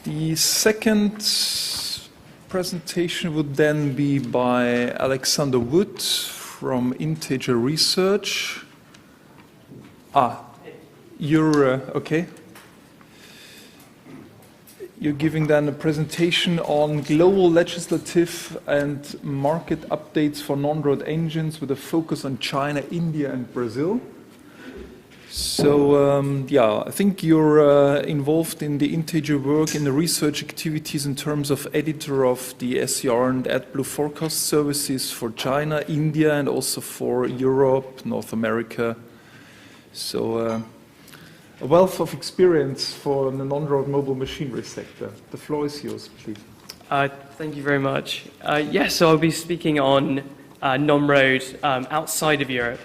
The second presentation would then be by Alexander Wood from Integer Research. You're okay. You're giving then a presentation on global legislative and market updates for non-road engines with a focus on China, India, and Brazil. So, I think you're involved in the Integer work in the research activities in terms of editor of the SCR and AdBlue forecast services for China, India, and also for Europe, North America. So, a wealth of experience for the non-road mobile machinery sector. The floor is yours, please. Thank you very much. So I'll be speaking on non-road outside of Europe.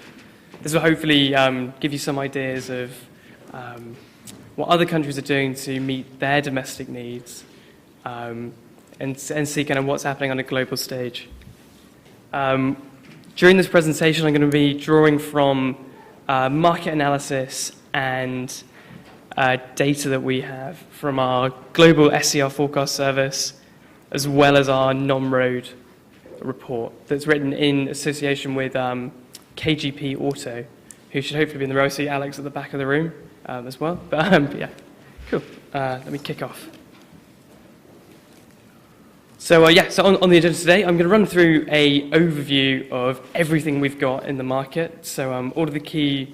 This will hopefully give you some ideas of what other countries are doing to meet their domestic needs and see kind of what's happening on a global stage. During this presentation, I'm going to be drawing from market analysis and data that we have from our global SCR forecast service, as well as our non-road report that's written in association with KGP Auto, who should hopefully be in the row. I see Alex at the back of the room as well. But yeah, cool. Let me kick off. So on the agenda today, I'm going to run through an overview of everything we've got in the market. So all of the key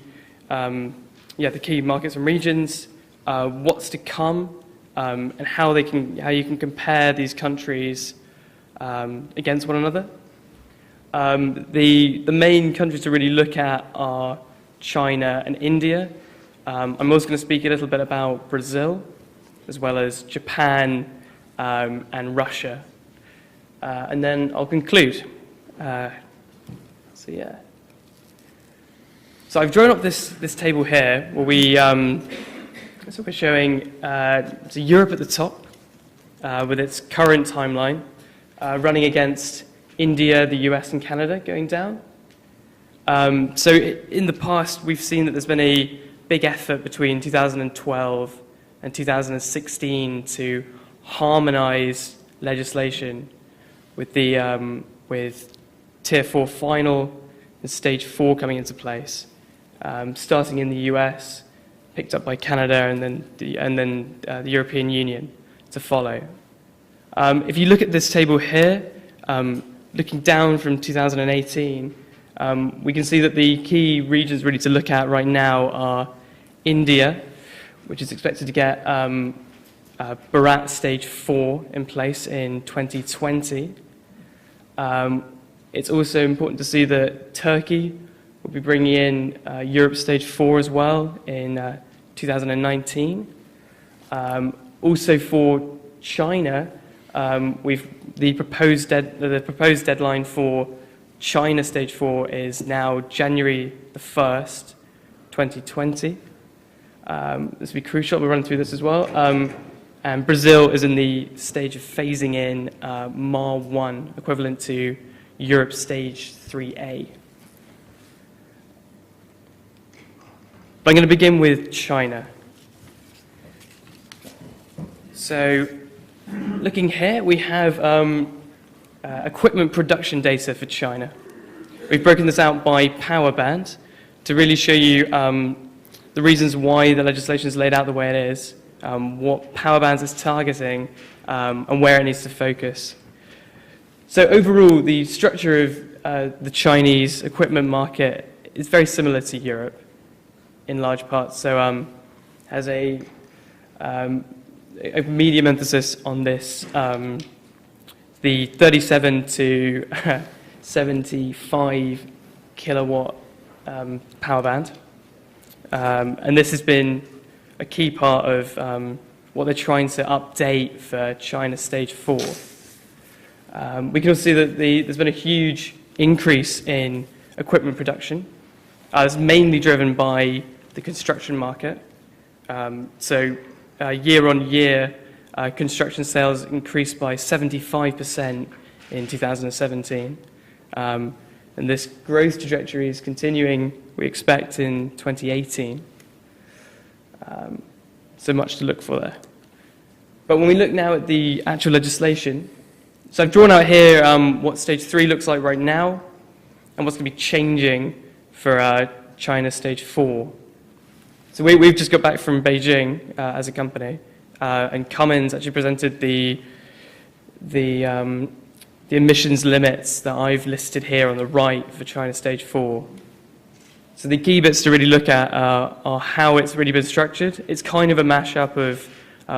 markets and regions, what's to come, and how you can compare these countries against one another. The main countries to really look at are China and India. I'm also going to speak a little bit about Brazil, as well as Japan and Russia. And then I'll conclude. So I've drawn up this table here where we're showing Europe at the top with its current timeline running against India, the US, and Canada going down. So in the past, we've seen that there's been a big effort between 2012 and 2016 to harmonize legislation with with Tier 4 final and Stage 4 coming into place, starting in the US, picked up by Canada, and then the European Union to follow. If you look at this table here, looking down from 2018, we can see that the key regions really to look at right now are India, which is expected to get Bharat Stage 4 in place in 2020. It's also important to see that Turkey will be bringing in Europe Stage 4 as well in 2019. Also for China, the proposed deadline for China Stage 4 is now January the 1st, 2020. This will be crucial. We'll run through this as well. And Brazil is in the stage of phasing in MAR 1, equivalent to Europe Stage 3A. But I'm going to begin with China. So, looking here, we have equipment production data for China. We've broken this out by power band to really show you the reasons why the legislation is laid out the way it is, what power bands it's targeting, and where it needs to focus. So overall, the structure of the Chinese equipment market is very similar to Europe in large parts. So has a medium emphasis on this, the 37 to 75 kilowatt power band. And this has been a key part of what they're trying to update for China Stage 4. We can also see that there's been a huge increase in equipment production. It's mainly driven by the construction market. Year on year, construction sales increased by 75% in 2017. And this growth trajectory is continuing, we expect, in 2018. So much to look for there. But when we look now at the actual legislation, so I've drawn out here what stage 3 looks like right now and what's going to be changing for China stage 4. So we've just got back from Beijing as a company, and Cummins actually presented the emissions limits that I've listed here on the right for China stage 4. So the key bits to really look at are how it's really been structured. It's kind of a mashup of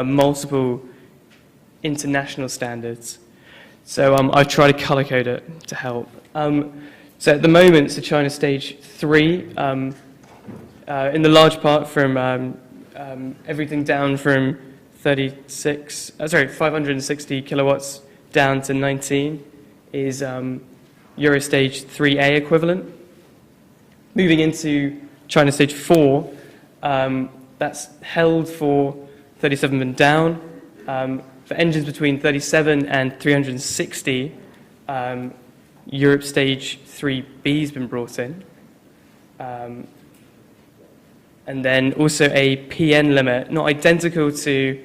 multiple international standards. So I've tried to color code it to help. So at the moment, so China stage 3, in the large part from everything down from 560 kilowatts down to 19 is Euro stage 3A equivalent. Moving into China stage 4, that's held for 37 and down. For engines between 37 and 360, Europe stage 3B has been brought in. And then also a PN limit, not identical to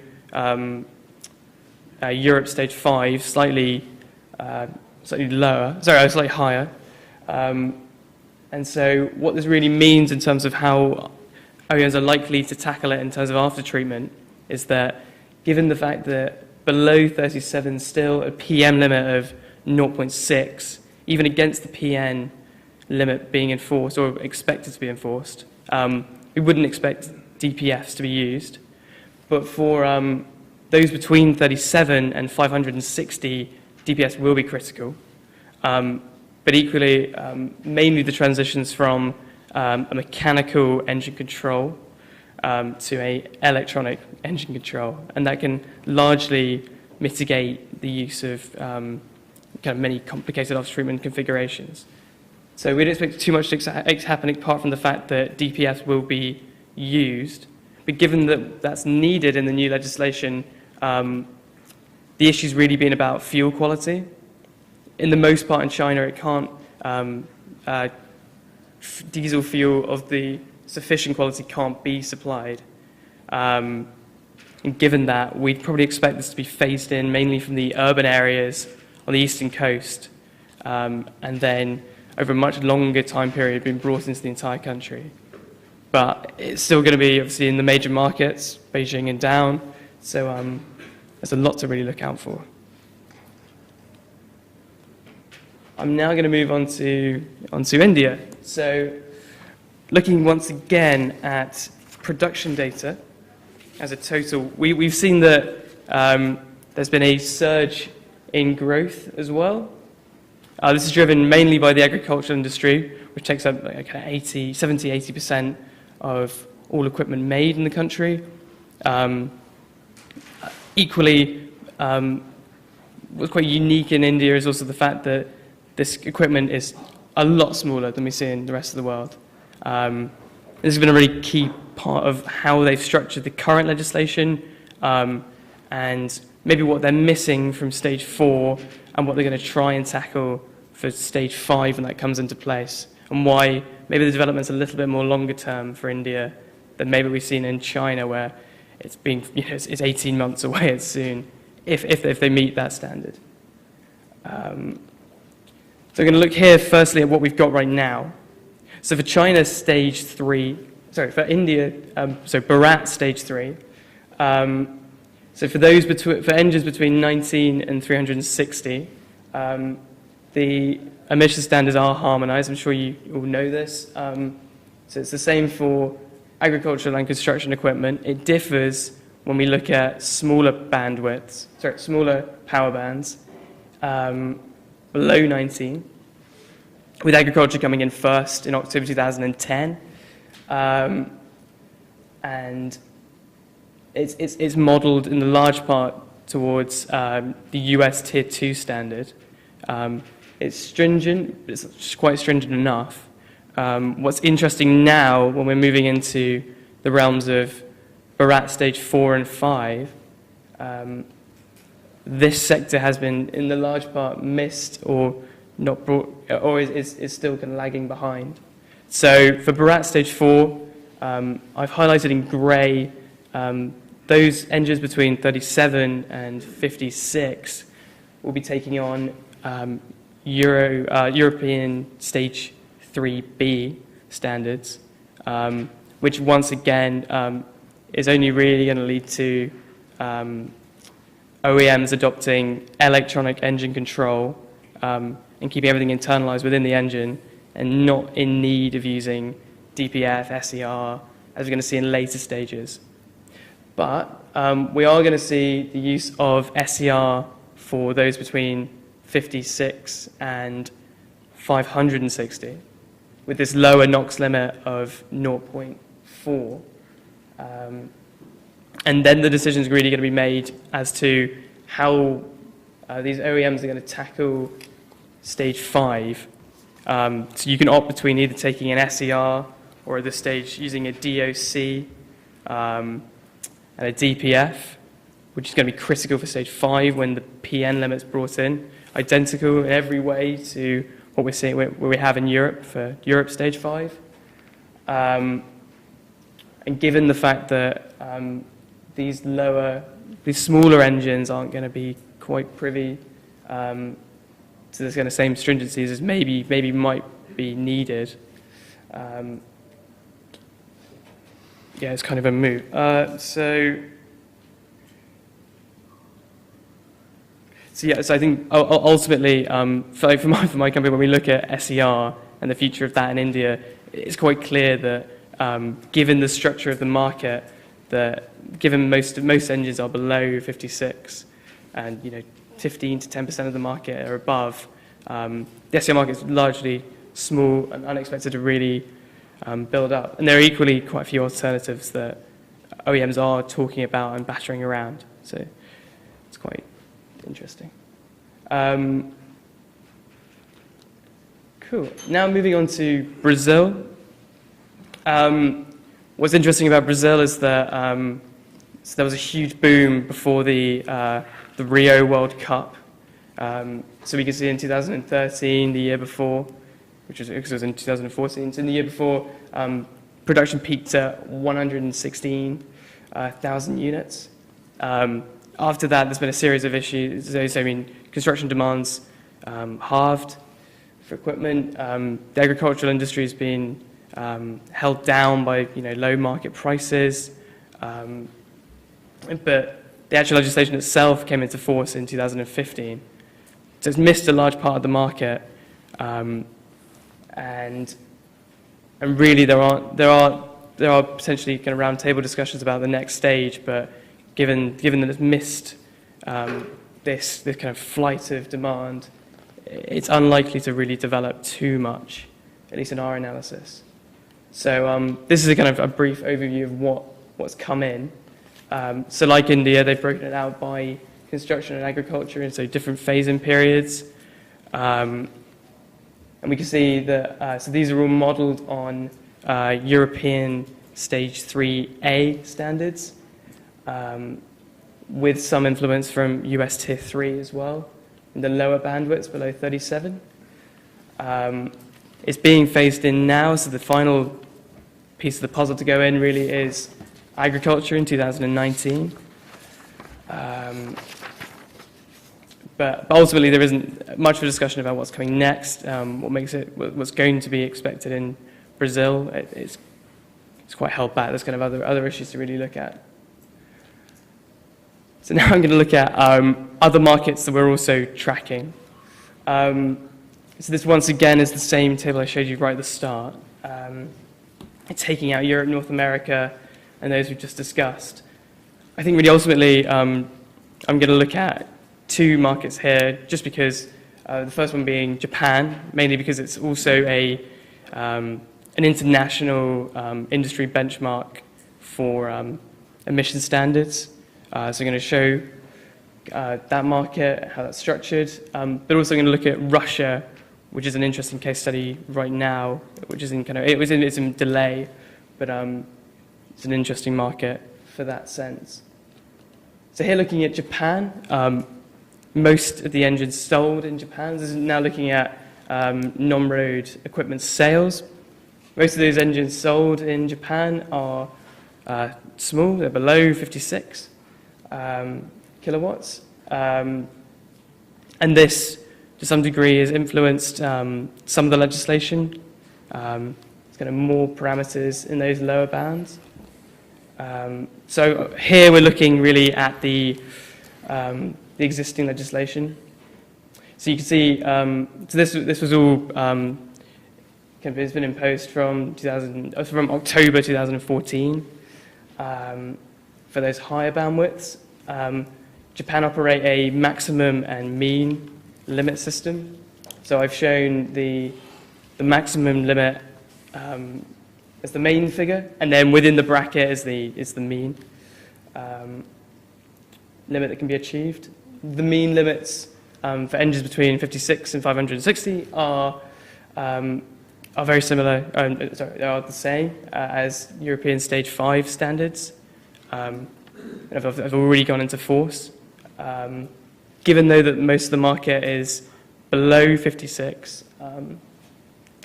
Europe stage 5, slightly higher. And so what this really means in terms of how OEMs are likely to tackle it in terms of after treatment is that given the fact that below 37 still a PM limit of 0.6, even against the PN limit being enforced or expected to be enforced, we wouldn't expect DPFs to be used. But for those between 37 and 560, DPFs will be critical. But equally, mainly the transitions from a mechanical engine control to an electronic engine control, and that can largely mitigate the use of kind of many complicated after-treatment configurations. So we don't expect too much to happen apart from the fact that DPFs will be used, but given that that's needed in the new legislation, the issue's really been about fuel quality. In the most part in China, it can't, diesel fuel of the sufficient quality can't be supplied. And given that, we'd probably expect this to be phased in mainly from the urban areas on the eastern coast, and then over a much longer time period being brought into the entire country. But it's still going to be obviously in the major markets, Beijing and down, so there's a lot to really look out for. I'm now going to move on to India. So looking once again at production data as a total, we've seen that there's been a surge in growth as well. This is driven mainly by the agricultural industry, which takes up like 70-80% of all equipment made in the country. Equally, what's quite unique in India is also the fact that this equipment is a lot smaller than we see in the rest of the world. This has been a really key part of how they've structured the current legislation, and maybe what they're missing from stage 4 and what they're going to try and tackle for stage 5 when that comes into place, and why maybe the development's a little bit more longer term for India than maybe we've seen in China, where it's been, it's 18 months away as soon, if they meet that standard. So we're going to look here firstly at what we've got right now. So for China stage 3, for India, Bharat stage 3. So for those for engines between 19 and 360, the emission standards are harmonized. I'm sure you all know this. So it's the same for agricultural and construction equipment. It differs when we look at smaller power bands below 19, with agriculture coming in first in October 2010. And it's modeled in the large part towards the US Tier 2 standard. It's stringent, but it's just quite stringent enough. What's interesting now, when we're moving into the realms of Bharat stage 4 and 5, this sector has been, in the large part, missed or not brought, or is still kind of lagging behind. So for Bharat stage 4, I've highlighted in grey those engines between 37 and 56 will be taking on European Stage 3B standards, which once again is only really going to lead to OEMs adopting electronic engine control and keeping everything internalized within the engine and not in need of using DPF, SER, as we're going to see in later stages. But we are going to see the use of SER for those between 56 and 560, with this lower NOx limit of 0.4. And then the decision is really going to be made as to how these OEMs are going to tackle stage 5. So you can opt between either taking an SER or at this stage using a DOC and a DPF, which is going to be critical for stage 5 when the PN limit's brought in, identical in every way to what we're seeing, what we have in Europe for Europe stage 5. And given the fact that these smaller engines aren't going to be quite privy to this kind of same stringencies as maybe might be needed. Yeah, it's kind of a moot. So I think ultimately, for my company, when we look at SER and the future of that in India, it's quite clear that given the structure of the market, that given most engines are below 56, and 15 to 10% of the market are above, the SER market is largely small and unexpected to really build up. And there are equally quite a few alternatives that OEMs are talking about and battering around. So it's quite interesting. Cool. Now moving on to Brazil. What's interesting about Brazil is that so there was a huge boom before the Rio World Cup. So we can see in 2013, the year before, which was, because it was in 2014, so in the year before, production peaked at 116,000 units. After that, there's been a series of issues. So, I mean, construction demands halved for equipment. The agricultural industry has been held down by low market prices. But the actual legislation itself came into force in 2015. So it's missed a large part of the market. And really there are potentially kind of round table discussions about the next stage, but given that it's missed this kind of flight of demand, it's unlikely to really develop too much, at least in our analysis. So this is a kind of a brief overview of what's come in. So like India, they've broken it out by construction and agriculture, and so different phase-in periods. And we can see that, so these are all modeled on European Stage 3A standards, with some influence from US Tier 3 as well, in the lower bandwidths below 37. It's being phased in now, so the final piece of the puzzle to go in really is agriculture in 2019. But ultimately, there isn't much of a discussion about what's coming next, what's going to be expected in Brazil. It's quite held back. There's kind of other issues to really look at. So now I'm going to look at other markets that we're also tracking. So this once again is the same table I showed you right at the start. Taking out Europe, North America, and those we've just discussed. I think really ultimately I'm going to look at two markets here, just because the first one being Japan, mainly because it's also an international industry benchmark for emission standards. So I'm going to show that market, how that's structured, but also going to look at Russia, which is an interesting case study right now, which is it's in delay, but it's an interesting market for that sense. So here looking at Japan, most of the engines sold in Japan. This is now looking at non-road equipment sales. Most of those engines sold in Japan are small, they're below 56 kilowatts. And this, to some degree, has influenced some of the legislation. It's kind of more parameters in those lower bands. So here we're looking really at the existing legislation. So you can see, so this was all kind of, it's been imposed from October 2014 for those higher bandwidths. Japan operate a maximum and mean limit system. So I've shown the maximum limit as the main figure, and then within the bracket is the mean limit that can be achieved. The mean limits for engines between 56 and 560 are very similar. They are the same as European Stage 5 standards. Have already gone into force. Given though that most of the market is below 56,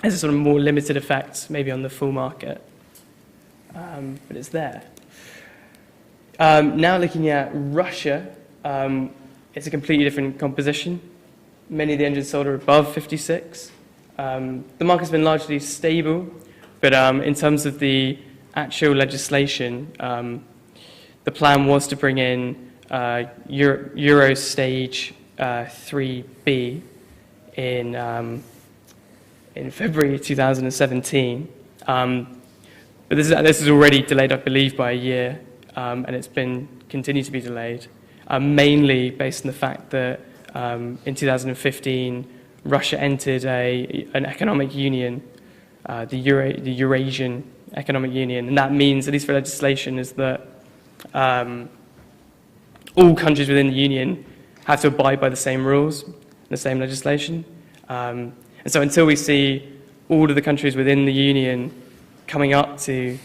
there's a sort of more limited effect maybe on the full market, but it's there. Now looking at Russia, it's a completely different composition. Many of the engines sold are above 56. The market's been largely stable, but in terms of the actual legislation, the plan was to bring in Euro Stage 3B in February 2017. But this is already delayed, I believe, by a year, and it's been continued to be delayed, mainly based on the fact that in 2015, Russia entered an economic union, the Eurasian Economic Union, and that means, at least for legislation, is that all countries within the union have to abide by the same rules, the same legislation. And so until we see all of the countries within the union coming up to,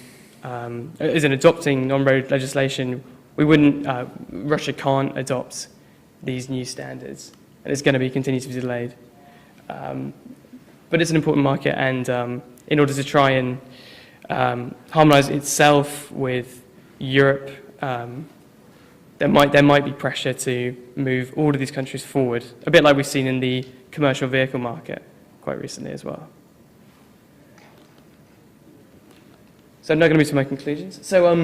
as in adopting non-road legislation, Russia can't adopt these new standards, and it's going to continue to be delayed. But it's an important market, and in order to try and harmonize itself with Europe, there might be pressure to move all of these countries forward, a bit like we've seen in the commercial vehicle market quite recently as well. So I'm now going to move to my conclusions. So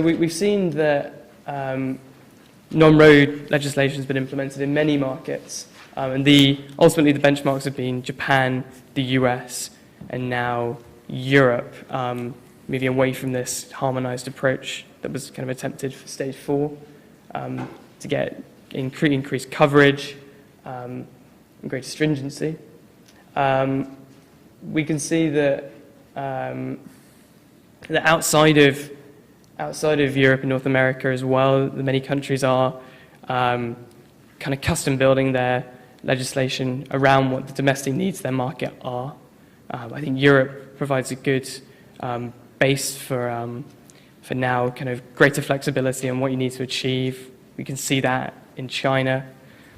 we've seen that non-road legislation has been implemented in many markets, and ultimately the benchmarks have been Japan, the US, and now Europe, moving away from this harmonized approach that was kind of attempted for Stage 4 to get increased coverage and greater stringency. We can see that outside of Europe and North America as well, many countries are kind of custom building their legislation around what the domestic needs of their market are. I think Europe provides a good base for now kind of greater flexibility on what you need to achieve. We can see that in China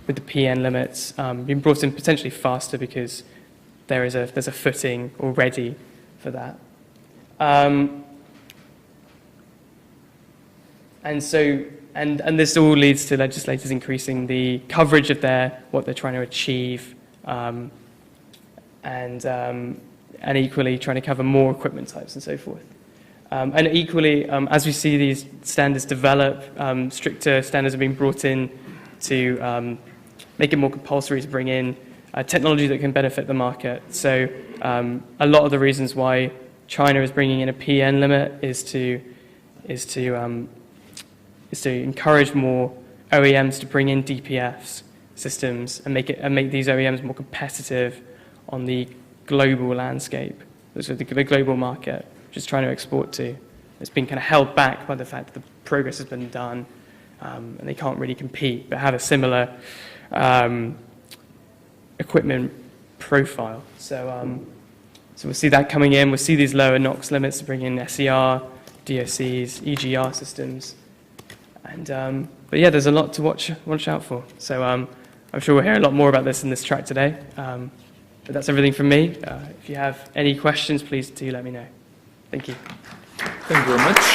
with the PN limits being brought in potentially faster because there's a footing already for that. And this all leads to legislators increasing the coverage of what they're trying to achieve, and equally trying to cover more equipment types and so forth. And equally, as we see these standards develop, stricter standards are being brought in to make it more compulsory to bring in technology that can benefit the market. So a lot of the reasons why China is bringing in a PN limit is to encourage more OEMs to bring in DPFs systems and make these OEMs more competitive on the global landscape, so the global market, which is trying to export to. It's been kind of held back by the fact that the progress has been done, and they can't really compete, but have a similar equipment profile. So we'll see that coming in. We'll see these lower NOx limits to bring in SER, DOCs, EGR systems. And but yeah, there's a lot to watch out for. So I'm sure we'll hear a lot more about this in this track today. But that's everything from me. If you have any questions, please do let me know. Thank you. Thank you very much.